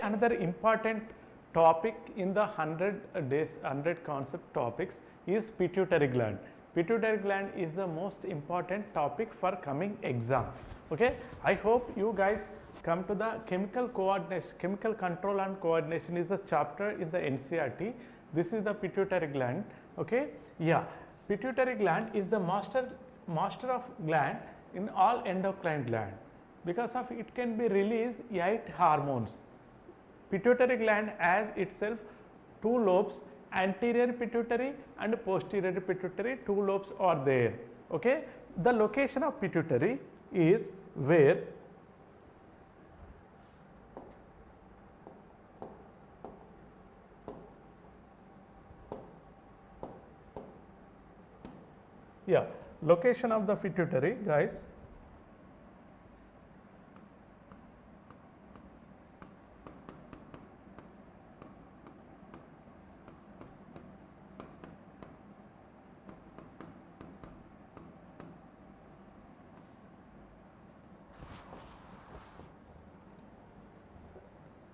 another important topic in the 100 days 100 concept topics is pituitary gland. Pituitary gland is the most important topic for coming exam. Okay, I hope you guys come to the chemical coordination, chemical control and coordination is the chapter in the NCERT. This is the pituitary gland. Okay, yeah, pituitary gland is the master of gland in all endocrine gland. Because of it can be release 8 hormones. Pituitary gland has itself 2 lobes, anterior pituitary and posterior pituitary, 2 lobes are there. Okay, the location of pituitary is where location of the pituitary, guys.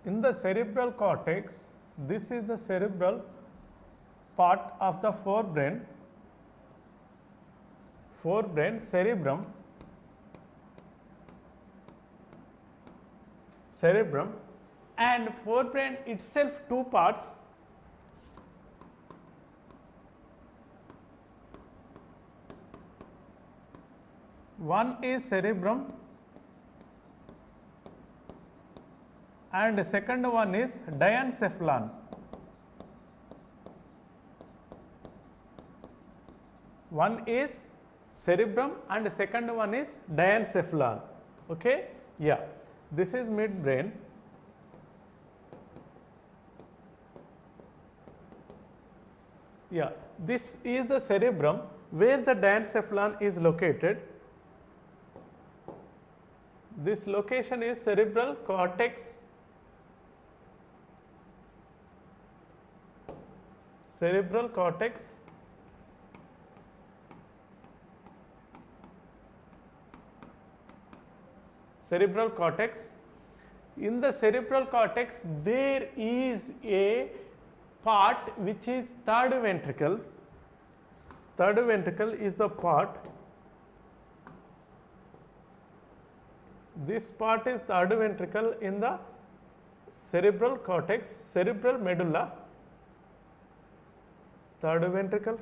In the cerebral cortex, this is the cerebral part of the forebrain, cerebrum, and forebrain itself 2 parts. One is cerebrum and the second one is diencephalon. One is cerebrum and the second one is diencephalon. Okay, yeah, this is midbrain. Yeah, this is the cerebrum where the diencephalon is located. This location is cerebral cortex. Cerebral cortex. Cerebral cortex. In the cerebral cortex, there is a part which is third ventricle. Third ventricle is the part. This part is third ventricle in the cerebral cortex, cerebral medulla. Third ventricle.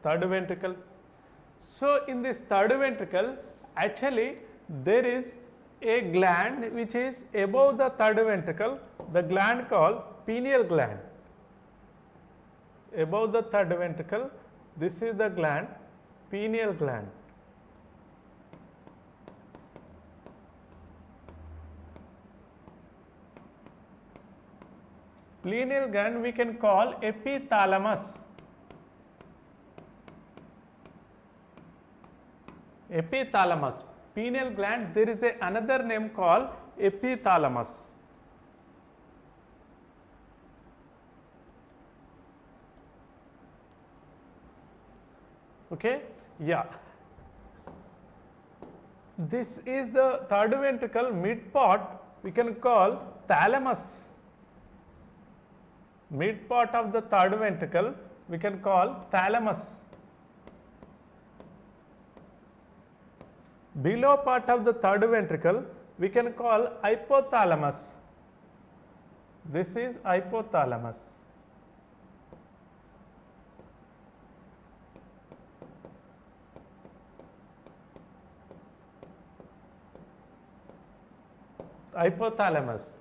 Third ventricle. So, in this third ventricle, actually there is a gland which is above the third ventricle, the gland called pineal gland. Above the third ventricle, this is the gland, pineal gland. Pineal gland we can call epithalamus. Epithalamus. Pineal gland, there is another name called epithalamus. Okay, yeah. This is the third ventricle mid part, we can call thalamus. Mid part of the third ventricle we can call thalamus. Below part of the third ventricle we can call hypothalamus. This is hypothalamus. Hypothalamus.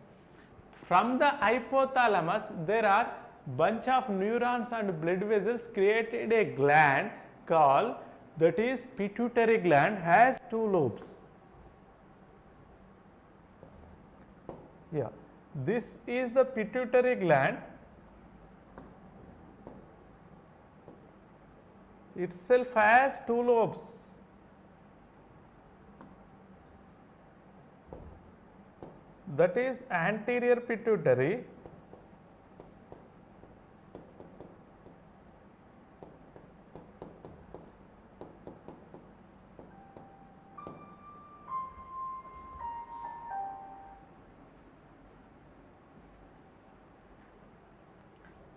From the hypothalamus, there are bunch of neurons and blood vessels created a gland called, that is pituitary gland, has 2 lobes. Yeah, this is the pituitary gland. Itself has 2 lobes. That is anterior pituitary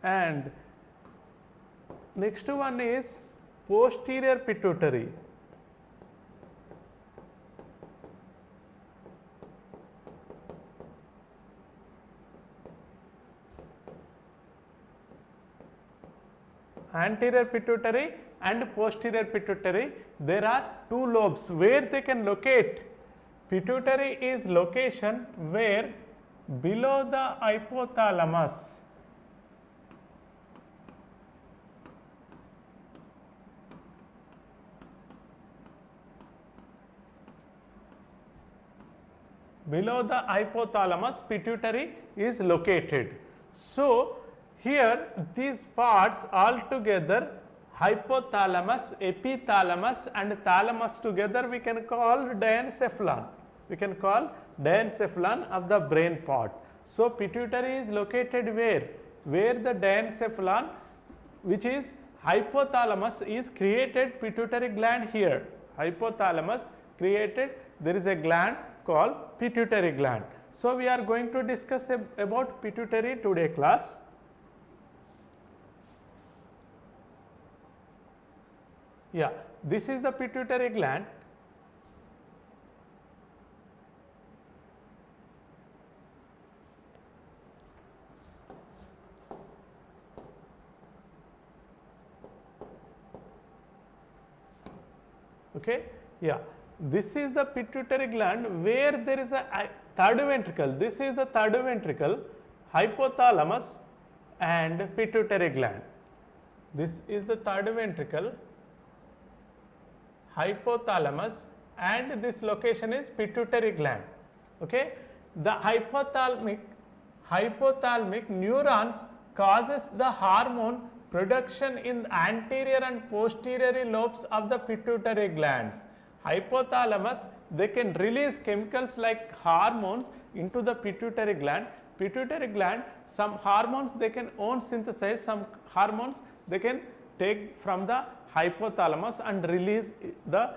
and next one is posterior pituitary. Anterior pituitary and posterior pituitary, there are two lobes where they can locate. Pituitary is location where below the hypothalamus, pituitary is located. So here these parts all together, hypothalamus, epithalamus and thalamus together, we can call diencephalon. We can call diencephalon of the brain part. So pituitary is located where? Where the diencephalon, which is hypothalamus, is created pituitary gland here. Hypothalamus created, there is a gland called pituitary gland. So we are going to discuss about pituitary today class. Yeah, this is the pituitary gland. Okay, yeah, this is the pituitary gland where there is a third ventricle. This is the third ventricle, hypothalamus and pituitary gland. This is the third ventricle, hypothalamus, and this location is pituitary gland. Okay, the hypothalamic neurons causes the hormone production in anterior and posterior lobes of the pituitary glands. Hypothalamus, they can release chemicals like hormones into the pituitary gland. Pituitary gland, some hormones they can own synthesize, some hormones they can take from the hypothalamus and release the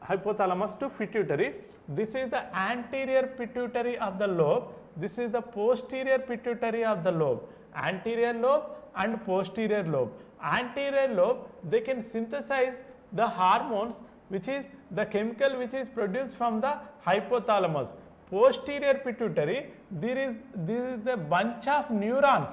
hypothalamus to pituitary. This is the anterior pituitary of the lobe. This is the posterior pituitary of the lobe. Anterior lobe and posterior lobe. Anterior lobe, they can synthesize the hormones, which is the chemical which is produced from the hypothalamus. Posterior pituitary, this is the bunch of neurons.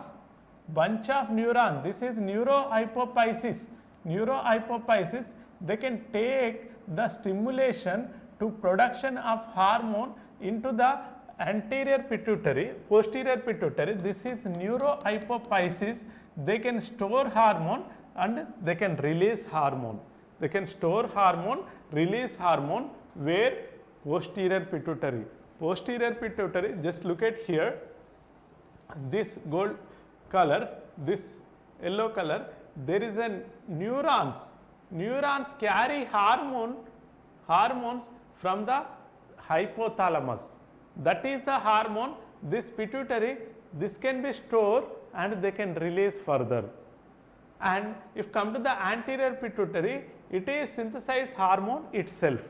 This is neurohypophysis. Neurohypophysis, they can take the stimulation to production of hormone into the anterior pituitary, posterior pituitary. This is neurohypophysis. They can store hormone and they can release hormone. They can store hormone, release hormone where? Posterior pituitary. Posterior pituitary, just look at here, this gold color, this yellow color, there is a neurons. Neurons carry hormones from the hypothalamus. That is the hormone, this pituitary, this can be stored and they can release further. And if come to the anterior pituitary, it is synthesized hormone itself.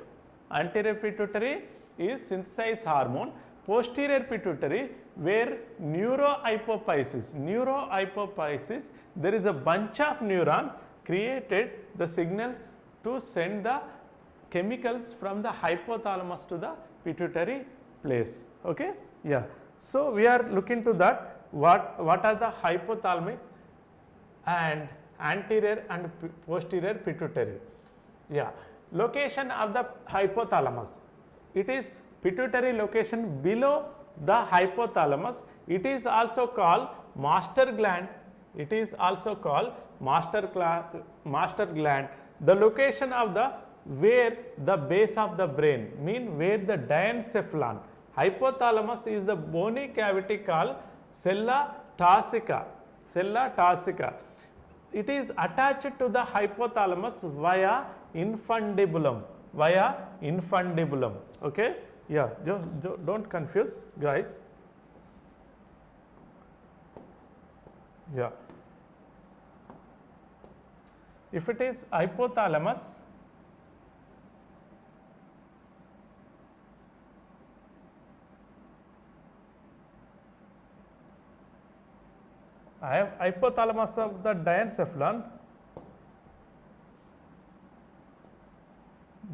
Anterior pituitary is synthesized hormone. Posterior pituitary, where neurohypophysis, there is a bunch of neurons created the signals to send the chemicals from the hypothalamus to the pituitary place. Okay, yeah. So we are looking to that, what are the hypothalamic and anterior and posterior pituitary. Yeah, location of the hypothalamus, it is pituitary location below the hypothalamus. It is also called master gland. It is also called master gland. The location of the where the base of the brain, mean where the diencephalon. Hypothalamus is the bony cavity called sella tarsica. It is attached to the hypothalamus via infundibulum. Okay, yeah, just don't confuse, guys. Yeah, if it is hypothalamus, I have hypothalamus of the diencephalon.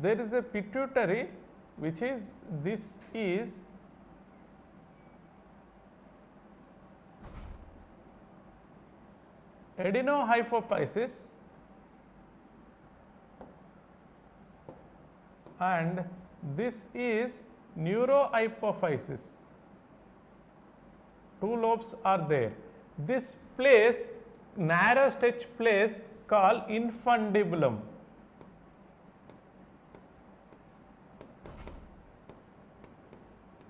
There is a pituitary, which is, this is adenohypophysis, and this is neurohypophysis. Two lobes are there. This place, narrow stretch place called infundibulum.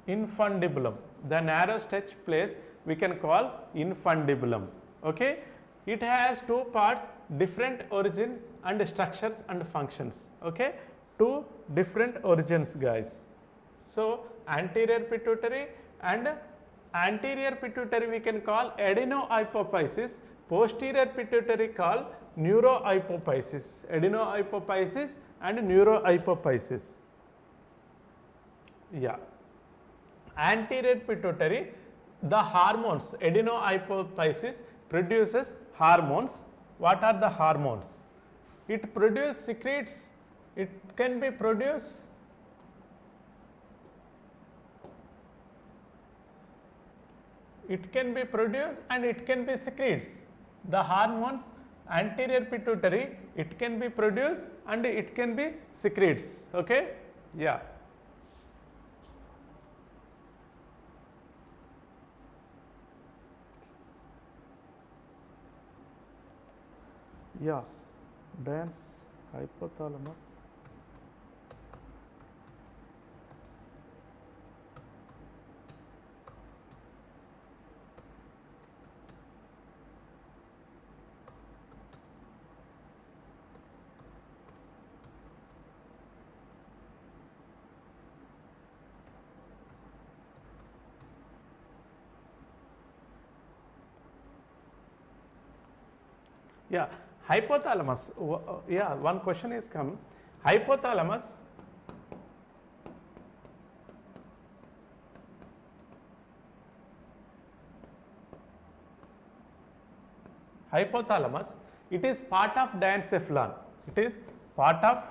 Infundibulum. The narrow stretch place we can call infundibulum. Okay? It has two parts, different origin and structures and functions. Okay? Two different origins, guys. So, anterior pituitary and anterior pituitary we can call adenohypophysis, posterior pituitary called neurohypophysis. Adenohypophysis and neurohypophysis. Yeah. Anterior pituitary, the hormones, adenohypophysis produces hormones. What are the hormones? It produces, secretes, it can be produced, and it can be secretes. The hormones, anterior pituitary, it can be produced and it can be secretes. Okay? Yeah. Yeah, dense hypothalamus. Yeah. Hypothalamus, yeah, one question is come. Hypothalamus, it is part of diencephalon. It is part of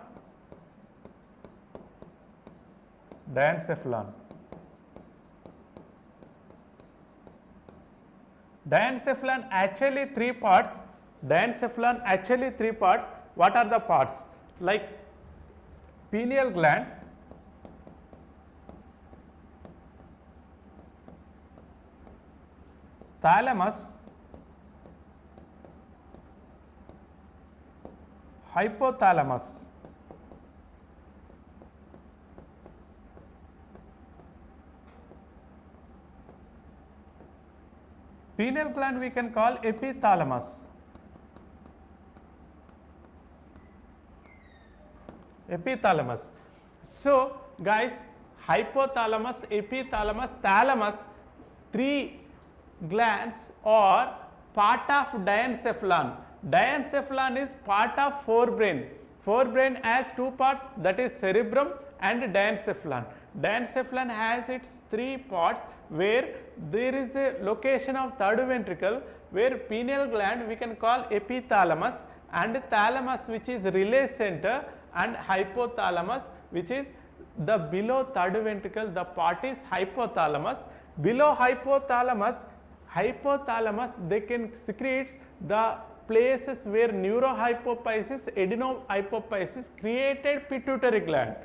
diencephalon. Diencephalon actually three parts. Diencephalon actually three parts. What are the parts? Like pineal gland, thalamus, hypothalamus. Pineal gland we can call epithalamus. Epithalamus. So, guys, hypothalamus, epithalamus, thalamus, three glands are part of diencephalon. Diencephalon is part of forebrain. Forebrain has two parts, that is cerebrum and diencephalon. Diencephalon has its three parts, where there is the location of third ventricle, where pineal gland we can call epithalamus, and thalamus which is relay center, and hypothalamus which is the below third ventricle, the part is hypothalamus. Below hypothalamus they can secrete the places where neurohypophysis, adenohypophysis created pituitary gland.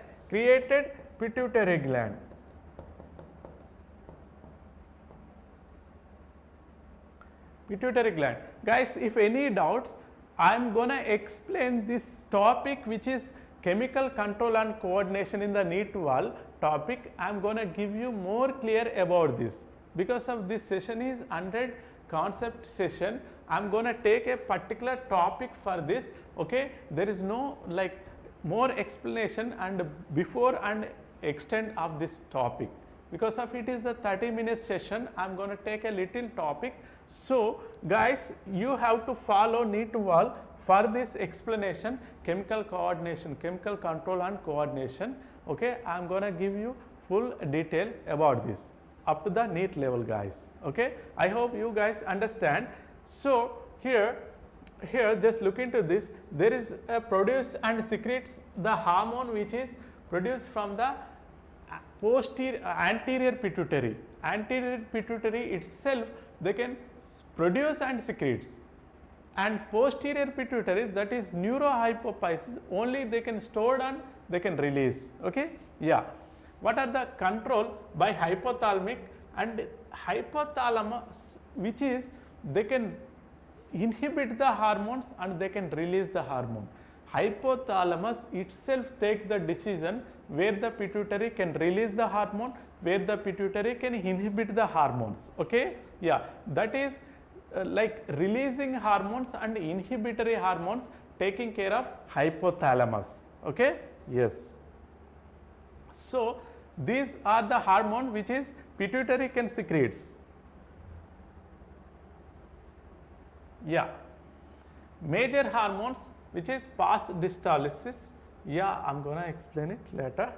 Pituitary gland. Guys, if any doubts, I am going to explain this topic, which is chemical control and coordination in the NEET World topic. I am going to give you more clear about this. Because of this session is 100 concept session, I am going to take a particular topic for this. Okay, there is no like more explanation and before and extent of this topic. Because of it is the 30-minute session, I am going to take a little topic. So, guys, you have to follow NEET World for this explanation, chemical coordination, chemical control and coordination. Okay, I am going to give you full detail about this up to the NEET level, guys. Okay, I hope you guys understand. So, here just look into this, there is a produce and secretes the hormone which is produced from the anterior pituitary. Anterior pituitary itself they can produce and secretes, and posterior pituitary, that is neurohypophysis, only they can store and they can release. Okay, yeah. What are the control by hypothalamic and hypothalamus, which is they can inhibit the hormones and they can release the hormone. Hypothalamus itself take the decision where the pituitary can release the hormone, where the pituitary can inhibit the hormones. Okay, yeah, that is like releasing hormones and inhibitory hormones taking care of hypothalamus. Okay, yes. So these are the hormone which is pituitary can secretes. Yeah, major hormones which is pars diastasis. Yeah, I am going to explain it later.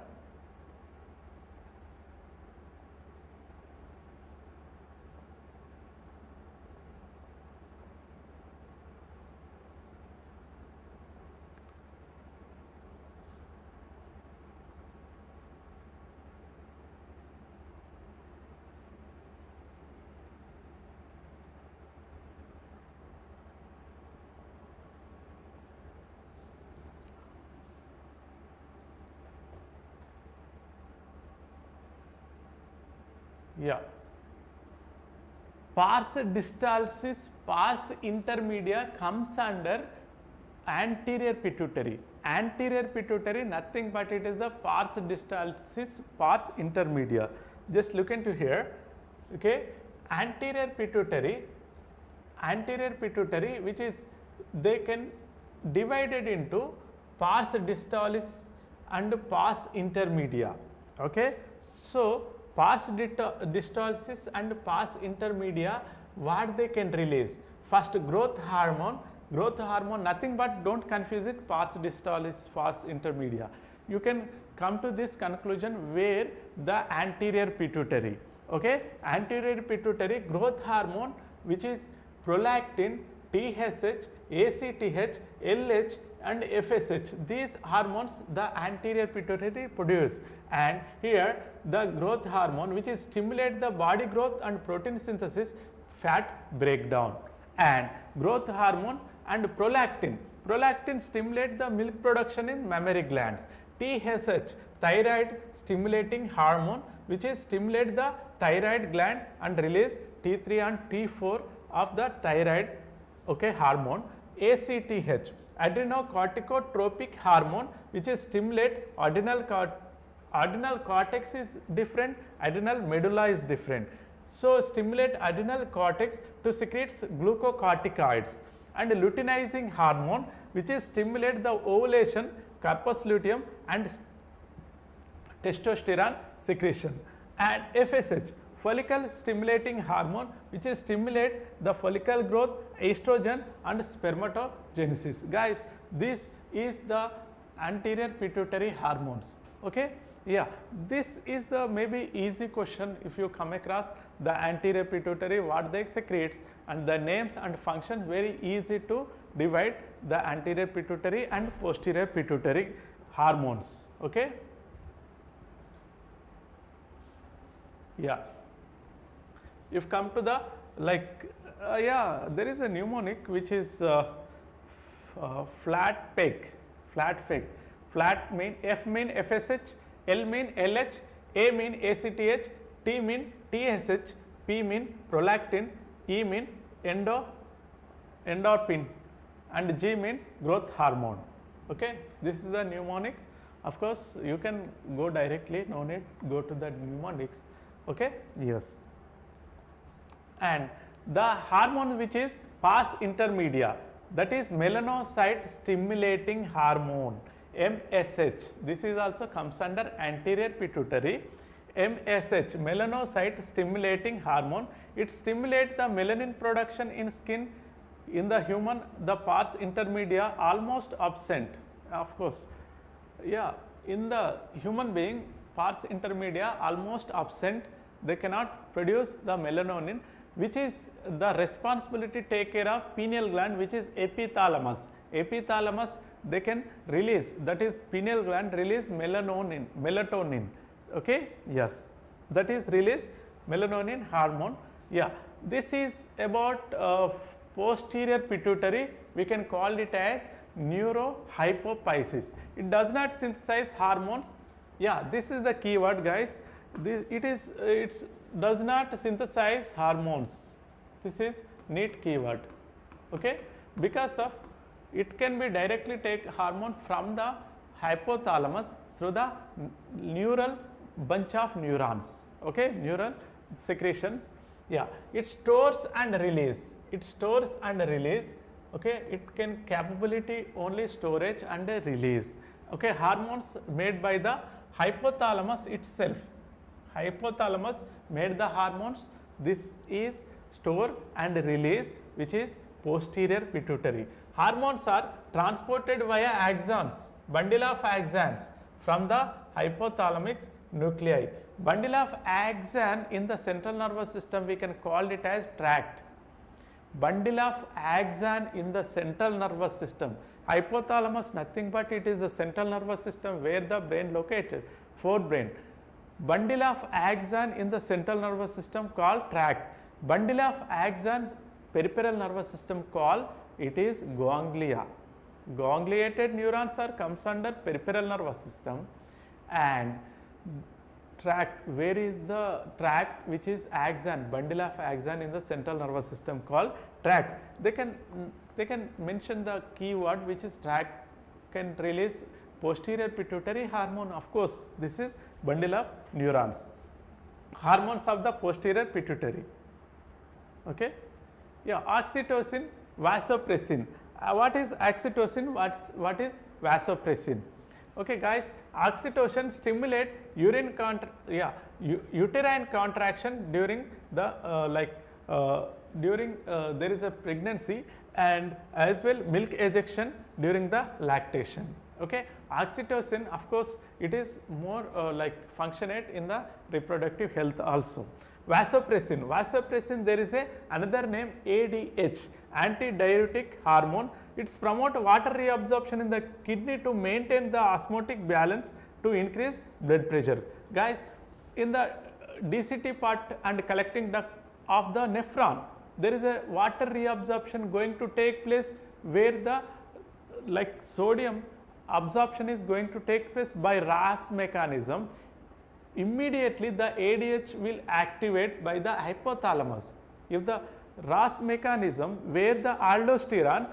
Yeah, pars diastasis, pars intermedia comes under anterior pituitary. Anterior pituitary nothing but it is the pars diastasis, pars intermedia. Just look into here. Okay, anterior pituitary which is they can divided into pars diastalis and pars intermedia. Okay, so pars diastasis and pars intermedia, what they can release? First, growth hormone nothing but, don't confuse it, pars diastalis, pars intermedia. You can come to this conclusion where the anterior pituitary. Okay, anterior pituitary growth hormone which is prolactin, TSH, ACTH, LH and FSH, these hormones the anterior pituitary produce, and here the growth hormone which is stimulate the body growth and protein synthesis, fat breakdown, and growth hormone and prolactin stimulate the milk production in mammary glands. TSH, thyroid stimulating hormone which is stimulate the thyroid gland and release T3 and T4 of the thyroid, okay, hormone. ACTH, adrenocorticotropic hormone which is stimulate adrenal cortex is different, adrenal medulla is different. So stimulate adrenal cortex to secrete glucocorticoids, and luteinizing hormone which is stimulate the ovulation, corpus luteum and testosterone secretion, and FSH, follicle stimulating hormone which is stimulate the follicle growth, estrogen and spermatogenesis. Guys, this is the anterior pituitary hormones. Okay, yeah, this is the maybe easy question if you come across the anterior pituitary, what they secretes, and the names and function very easy to divide the anterior pituitary and posterior pituitary hormones. Okay, yeah. If come to the yeah, there is a mnemonic which is flat peg. Flat mean F mean FSH, L mean LH, A mean ACTH, T mean TSH, P mean prolactin, E mean endorphin, and G mean growth hormone. Okay, this is the mnemonics. Of course, you can go directly, no need go to the mnemonics. Okay, yes. And the hormone which is pars intermedia, that is melanocyte stimulating hormone, MSH. This is also comes under anterior pituitary. MSH, melanocyte stimulating hormone, it stimulates the melanin production in skin. In the human, the pars intermedia almost absent, of course. Yeah, in the human being, pars intermedia almost absent, they cannot produce the melatonin, which is the responsibility take care of pineal gland, which is epithalamus. Epithalamus, they can release, that is pineal gland release melatonin. Okay, yes, that is release melatonin hormone. Yeah, this is about posterior pituitary, we can call it as neurohypophysis. It does not synthesize hormones. Yeah, this is the keyword, guys. It does not synthesize hormones. This is NEET keyword. Okay, because of it can be directly take hormone from the hypothalamus through the neural bunch of neurons. Okay, neural secretions. Yeah, it stores and release. It stores and release. Okay, it can capability only storage and release. Okay, hormones made by the hypothalamus itself. Hypothalamus made the hormones. This is store and release, which is posterior pituitary. Hormones are transported via axons, bundle of axons from the hypothalamic nuclei. Bundle of axon in the central nervous system, we can call it as tract. Bundle of axon in the central nervous system. Hypothalamus nothing but it is the central nervous system where the brain located, forebrain. Bundle of axon in the central nervous system called tract. Bundle of axons peripheral nervous system called it is ganglia. Gangliated neurons are comes under peripheral nervous system, and tract, where is the tract which is axon, bundle of axon in the central nervous system called tract. They can mention the keyword which is tract, can release posterior pituitary hormone. Of course, this is bundle of neurons, hormones of the posterior pituitary. Okay, yeah, oxytocin, vasopressin. What is oxytocin? What is vasopressin? Okay, guys, oxytocin stimulate uterine contraction during the there is a pregnancy, and as well milk ejection during the lactation. Okay, oxytocin, of course, it is more functionate in the reproductive health also. Vasopressin, there is another name ADH, antidiuretic hormone. It's promote water reabsorption in the kidney to maintain the osmotic balance to increase blood pressure. Guys, in the DCT part and collecting duct of the nephron, there is a water reabsorption going to take place where the sodium absorption is going to take place by RAS mechanism. Immediately the ADH will activate by the hypothalamus. If the RAS mechanism where the aldosterone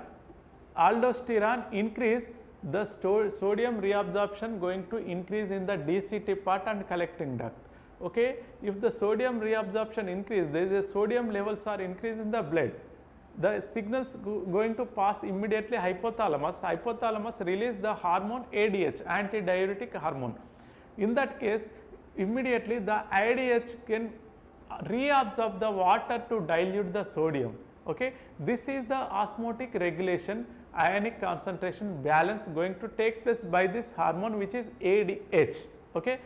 increase, the sodium reabsorption going to increase in the DCT part and collecting duct. Okay, if the sodium reabsorption increase, there is a sodium levels are increased in the blood, the signals going to pass immediately hypothalamus. Hypothalamus release the hormone ADH, antidiuretic hormone. In that case, immediately the ADH can reabsorb the water to dilute the sodium. Okay, this is the osmotic regulation, ionic concentration balance going to take place by this hormone which is ADH. Okay,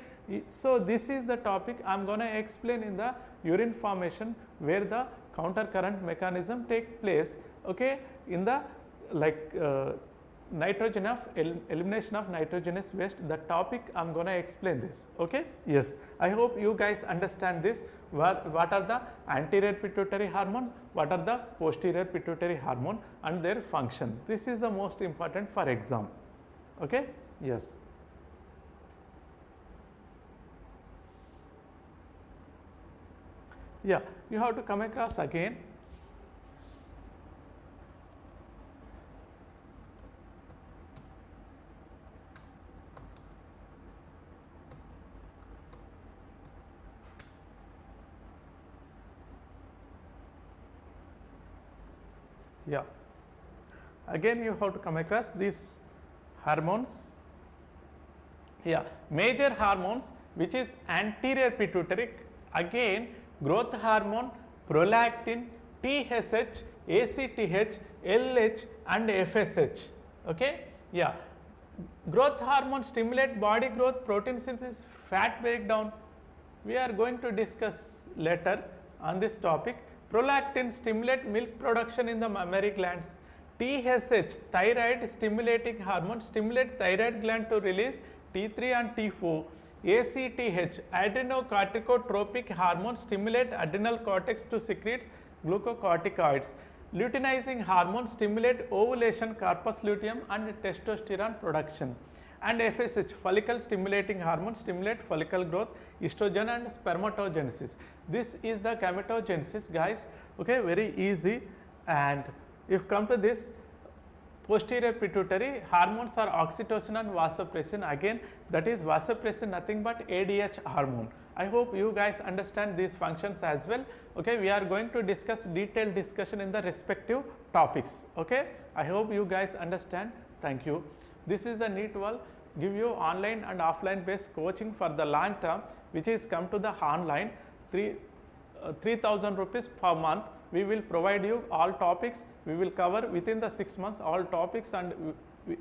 so this is the topic I am going to explain in the urine formation where the counter current mechanism take place. Okay, in the nitrogen of elimination of nitrogenous waste, the topic I am going to explain this. Okay, yes, I hope you guys understand this. What are the anterior pituitary hormones, what are the posterior pituitary hormone and their function. This is the most important for exam. Okay, yes. Yeah, you have to come across again. Yeah, again you have to come across these hormones. Yeah, major hormones which is anterior pituitary, again growth hormone, prolactin, TSH, ACTH, LH and FSH. Okay, yeah, growth hormone stimulate body growth, protein synthesis, fat breakdown. We are going to discuss later on this topic. Prolactin stimulate milk production in the mammary glands. TSH, thyroid stimulating hormone, stimulate thyroid gland to release T3 and T4. ACTH, adrenocorticotropic hormone, stimulate adrenal cortex to secrete glucocorticoids. Luteinizing hormone, stimulate ovulation, corpus luteum and testosterone production. And FSH, follicle stimulating hormone, stimulate follicle growth, estrogen and spermatogenesis. This is the gametogenesis, guys. Okay, very easy. And if come to this posterior pituitary, hormones are oxytocin and vasopressin. Again, that is vasopressin nothing but ADH hormone. I hope you guys understand these functions as well. Okay, we are going to discuss detailed discussion in the respective topics. Okay, I hope you guys understand. Thank you. This is the NEET World, give you online and offline based coaching for the long term, which is come to the online 3,000 rupees per month. We will provide you all topics. We will cover within the 6 months all topics and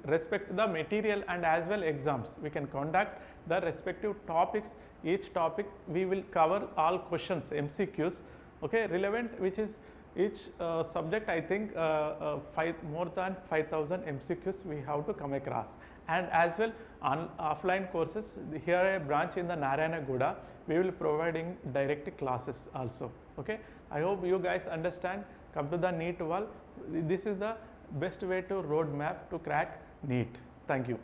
respect the material and as well exams. We can conduct the respective topics. Each topic we will cover all questions, MCQs, okay, relevant, which is each subject. I think more than 5,000 MCQs we have to come across. And as well on offline courses, here a branch in the Narayana Guda, we will providing direct classes also. Okay, I hope you guys understand. Come to the NEET World. This is the best way to roadmap to crack NEET. Thank you.